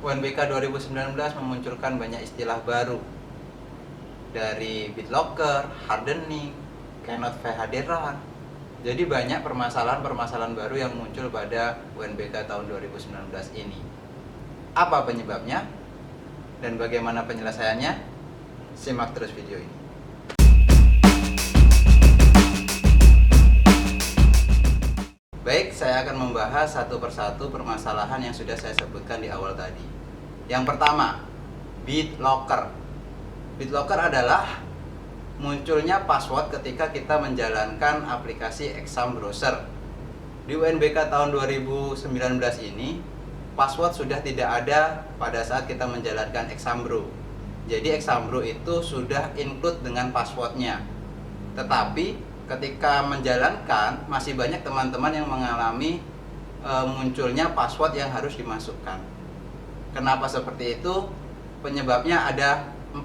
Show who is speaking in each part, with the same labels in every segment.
Speaker 1: UNBK 2019 memunculkan banyak istilah baru, dari BitLocker, hardening, cannot VHD run. Jadi banyak permasalahan-permasalahan baru yang muncul pada UNBK tahun 2019 ini. Apa penyebabnya dan bagaimana penyelesaiannya? Simak terus video ini. Baik, saya akan membahas satu persatu permasalahan yang sudah saya sebutkan di awal tadi. Yang pertama, BitLocker. BitLocker adalah munculnya password ketika kita menjalankan aplikasi Exam Browser. Di UNBK tahun 2019 ini, password sudah tidak ada pada saat kita menjalankan Exam Bro. Jadi Exam Bro itu sudah include dengan passwordnya. Tetapi ketika menjalankan, masih banyak teman-teman yang mengalami munculnya password yang harus dimasukkan. Kenapa seperti itu? Penyebabnya ada 4.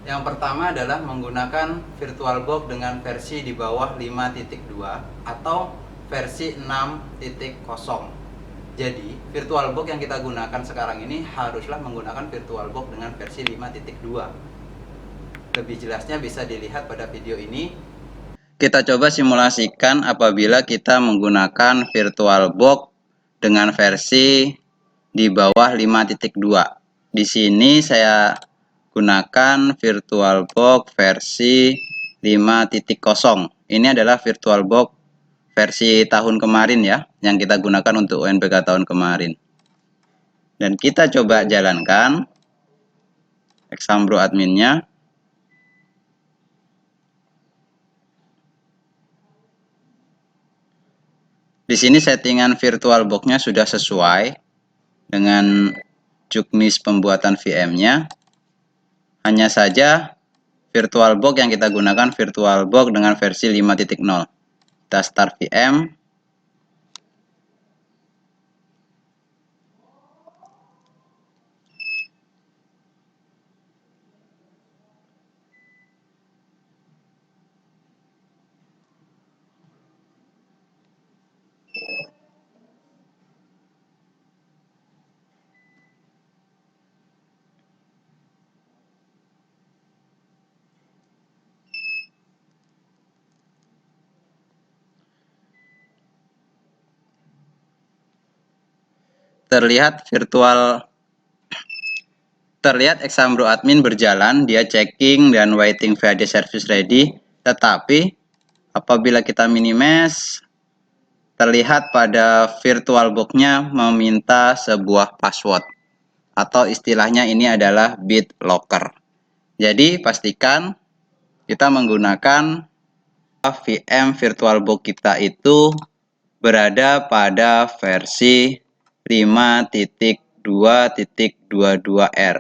Speaker 1: Yang pertama adalah menggunakan VirtualBox dengan versi di bawah 5.2 atau versi 6.0. Jadi VirtualBox yang kita gunakan sekarang ini haruslah menggunakan VirtualBox dengan versi 5.2. Lebih jelasnya bisa dilihat pada video ini. Kita coba simulasikan apabila kita menggunakan VirtualBox dengan versi di bawah 5.2. Di sini saya gunakan VirtualBox versi 5.0. Ini adalah VirtualBox versi tahun kemarin ya, yang kita gunakan untuk UNBK tahun kemarin. Dan kita coba jalankan Exam Bro adminnya. Di sini settingan VirtualBox-nya sudah sesuai dengan juknis pembuatan VM-nya. Hanya saja VirtualBox yang kita gunakan VirtualBox dengan versi 5.0. Kita start VM. Terlihat Exam Bro admin berjalan, dia checking dan waiting VHD service ready. Tetapi apabila kita minimize, terlihat pada VirtualBox-nya meminta sebuah password, atau istilahnya ini adalah BitLocker. Jadi pastikan kita menggunakan VM VirtualBox kita itu berada pada versi 5.2.22R.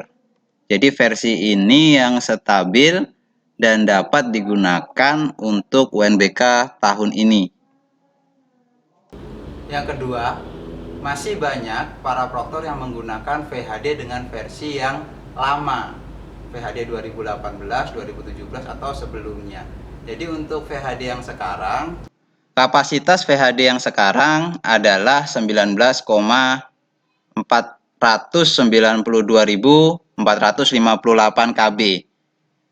Speaker 1: Jadi versi ini yang stabil dan dapat digunakan untuk UNBK tahun ini. Yang kedua, masih banyak para proktor yang menggunakan VHD dengan versi yang lama, VHD 2018, 2017 atau sebelumnya. Jadi untuk VHD yang sekarang, kapasitas VHD yang sekarang adalah 19,492.458 KB.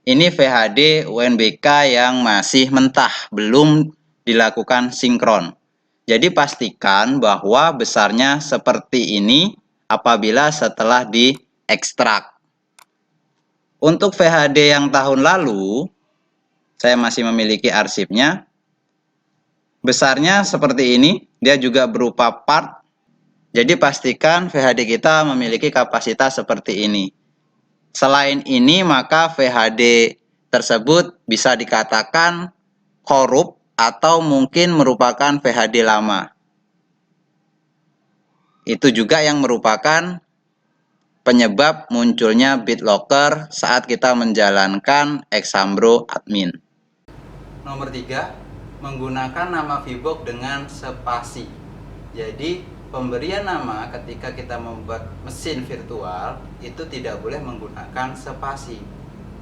Speaker 1: Ini VHD UNBK yang masih mentah, belum dilakukan sinkron. Jadi pastikan bahwa besarnya seperti ini apabila setelah diekstrak. Untuk VHD yang tahun lalu, saya masih memiliki arsipnya. Besarnya seperti ini, dia juga berupa part. Jadi pastikan VHD kita memiliki kapasitas seperti ini. Selain ini, maka VHD tersebut bisa dikatakan korup atau mungkin merupakan VHD lama. Itu juga yang merupakan penyebab munculnya BitLocker saat kita menjalankan Exam Bro admin. Nomor 3, menggunakan nama VBox dengan spasi. Jadi pemberian nama ketika kita membuat mesin virtual itu tidak boleh menggunakan spasi.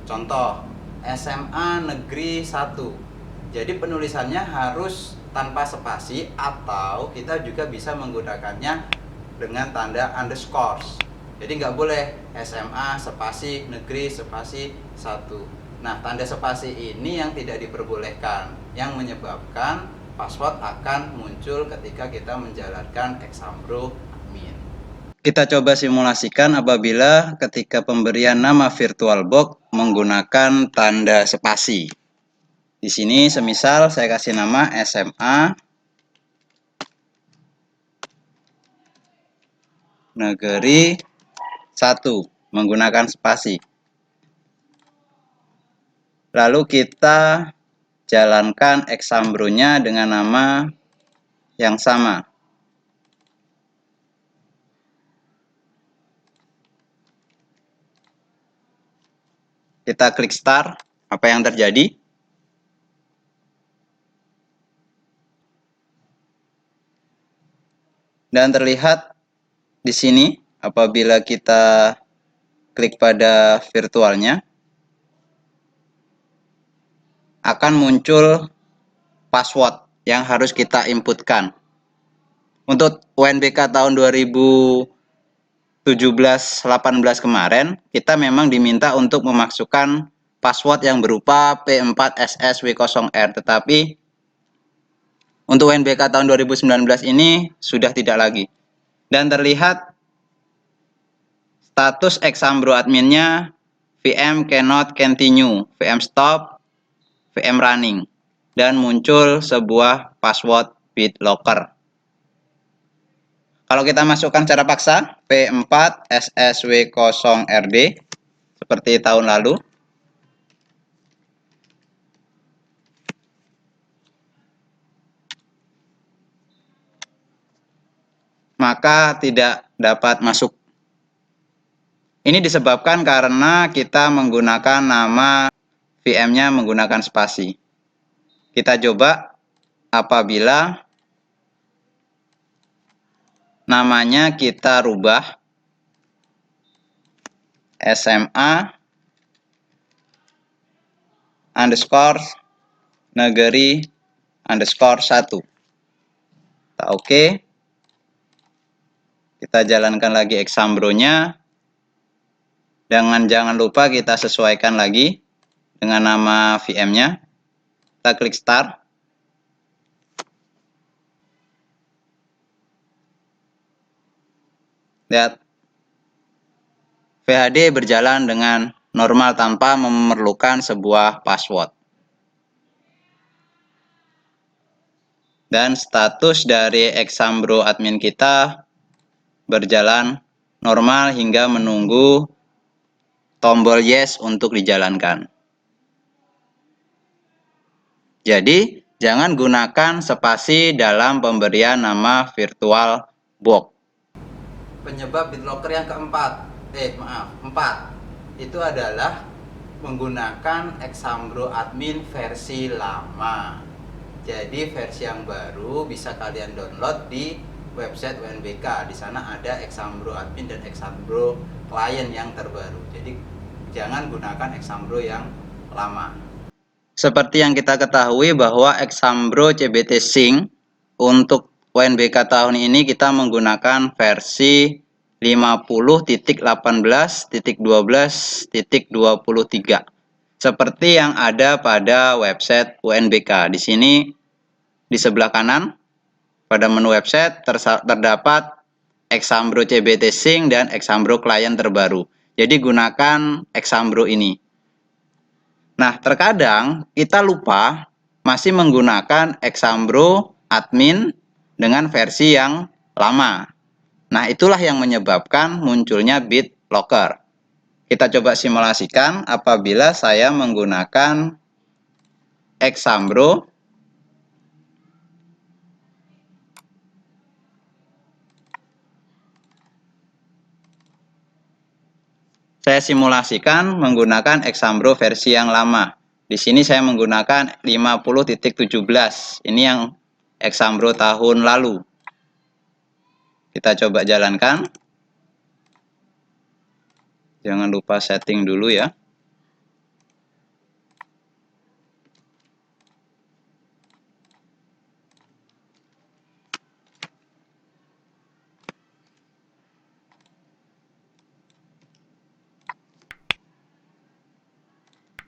Speaker 1: Contoh, SMA Negeri 1. Jadi penulisannya harus tanpa spasi, atau kita juga bisa menggunakannya dengan tanda underscores. Jadi nggak boleh SMA spasi negeri spasi 1. Nah, tanda spasi ini yang tidak diperbolehkan, yang menyebabkan password akan muncul ketika kita menjalankan Exambro admin. Kita coba simulasikan apabila ketika pemberian nama VirtualBox menggunakan tanda spasi. Di sini semisal saya kasih nama SMA Negeri 1 menggunakan spasi. Lalu kita jalankan Exambro-nya dengan nama yang sama. Kita klik start. Apa yang terjadi? Dan terlihat di sini apabila kita klik pada virtualnya akan muncul password yang harus kita inputkan. Untuk UNBK tahun 2017-18 kemarin, kita memang diminta untuk memasukkan password yang berupa P4SSW0R, tetapi untuk UNBK tahun 2019 ini sudah tidak lagi. Dan terlihat status Exambro adminnya VM cannot continue, VM stop, VM running, dan muncul sebuah password BitLocker. Kalau kita masukkan secara paksa P4SSW0RD seperti tahun lalu, maka tidak dapat masuk. Ini disebabkan karena kita menggunakan nama VM-nya menggunakan spasi. Kita coba apabila namanya kita rubah SMA underscore negeri underscore 1. Kita oke. Kita jalankan lagi Exambro-nya. Jangan lupa kita sesuaikan lagi dengan nama VM-nya. Kita klik start. Lihat. VHD berjalan dengan normal tanpa memerlukan sebuah password. Dan status dari Exambro admin kita berjalan normal hingga menunggu tombol yes untuk dijalankan. Jadi, jangan gunakan spasi dalam pemberian nama VirtualBox. Penyebab BitLocker yang keempat, 4, itu adalah menggunakan Exambro admin versi lama. Jadi versi yang baru bisa kalian download di website UNBK. Di sana ada Exambro admin dan Exambro client yang terbaru. Jadi jangan gunakan Exambro yang lama. Seperti yang kita ketahui bahwa Exambro CBT Sync untuk UNBK tahun ini kita menggunakan versi 50.18.12.23 seperti yang ada pada website UNBK. Di sini di sebelah kanan pada menu website terdapat Exambro CBT Sync dan Exambro client terbaru. Jadi gunakan Exambro ini. Nah, terkadang kita lupa masih menggunakan Exambro admin dengan versi yang lama. Nah, itulah yang menyebabkan munculnya BitLocker. Kita coba simulasikan apabila saya menggunakan Exambro saya simulasikan menggunakan Exambro versi yang lama. Di sini saya menggunakan 50.17. Ini yang Exambro tahun lalu. Kita coba jalankan. Jangan lupa setting dulu ya.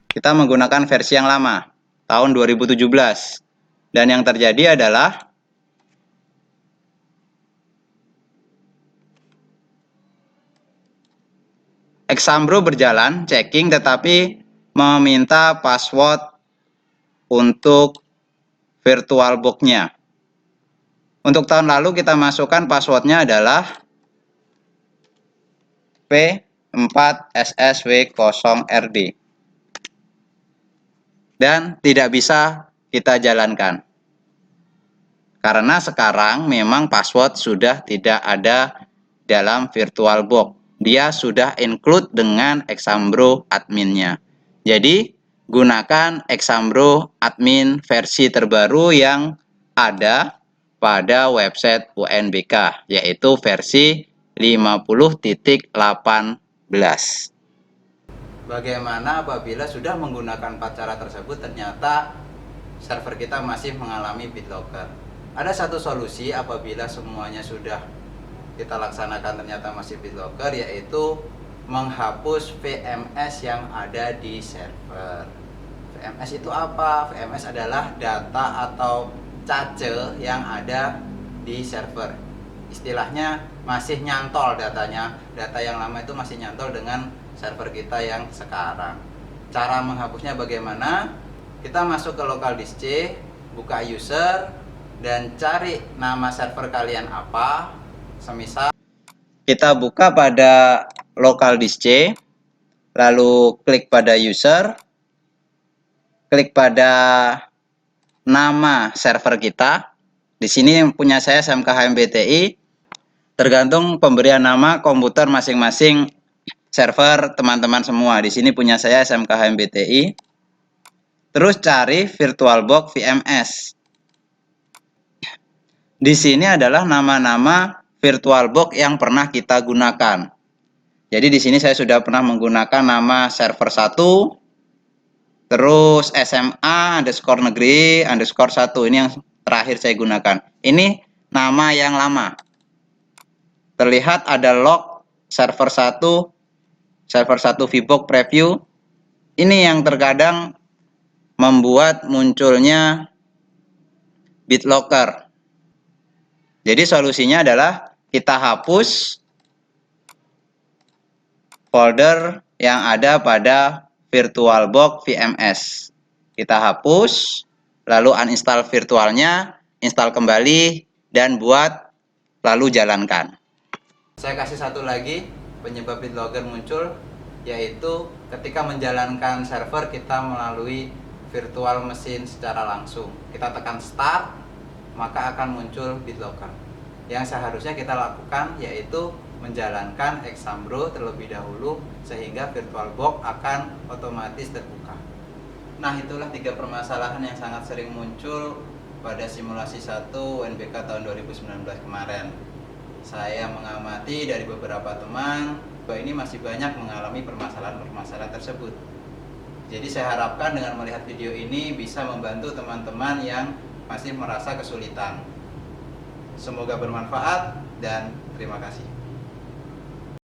Speaker 1: kita menggunakan versi yang lama, tahun 2017. Dan yang terjadi adalah Exambro berjalan, checking, tetapi meminta password untuk VirtualBox-nya. Untuk tahun lalu kita masukkan passwordnya adalah P4SSW0RD. Dan tidak bisa kita jalankan. Karena sekarang memang password sudah tidak ada dalam VirtualBox. Dia sudah include dengan Exambro adminnya. Jadi, gunakan Exambro admin versi terbaru yang ada pada website UNBK, yaitu versi 50.18. Bagaimana apabila sudah menggunakan 4 cara tersebut ternyata server kita masih mengalami BitLocker? Ada satu solusi apabila semuanya sudah kita laksanakan ternyata masih BitLocker, yaitu menghapus VMS yang ada di server. VMS itu apa? VMS adalah data atau cache yang ada di server. Istilahnya masih nyantol datanya. Data yang lama itu masih nyantol dengan server kita yang sekarang. Cara menghapusnya bagaimana? Kita masuk ke local disk C, buka user, dan cari nama server kalian apa. Semisal kita buka pada local disk C, lalu klik pada user, klik pada nama server kita. Di sini punya saya SMKHMBTI. Tergantung pemberian nama komputer masing-masing server teman-teman semua. Di sini punya saya SMKHMBTI. Terus cari VirtualBox VMS. Di sini adalah nama-nama VirtualBox yang pernah kita gunakan. Jadi di sini saya sudah pernah menggunakan nama server 1, terus SMA_negeri_1. Ini yang terakhir saya gunakan. Ini nama yang lama. Terlihat ada log server 1 VBox preview. Ini yang terkadang membuat munculnya BitLocker. Jadi solusinya adalah kita hapus folder yang ada pada VirtualBox VMS. Kita hapus, lalu uninstall virtualnya, install kembali, dan buat, lalu jalankan. Saya kasih satu lagi penyebab BitLocker muncul, yaitu ketika menjalankan server kita melalui virtual mesin secara langsung. Kita tekan start, maka akan muncul BitLocker. Yang seharusnya kita lakukan yaitu menjalankan Exambro terlebih dahulu sehingga VirtualBox akan otomatis terbuka. Nah, itulah 3 permasalahan yang sangat sering muncul pada simulasi 1 UNBK tahun 2019 kemarin. Saya mengamati dari beberapa teman bahwa ini masih banyak mengalami permasalahan-permasalahan tersebut. Jadi saya harapkan dengan melihat video ini bisa membantu teman-teman yang masih merasa kesulitan. Semoga bermanfaat dan terima kasih.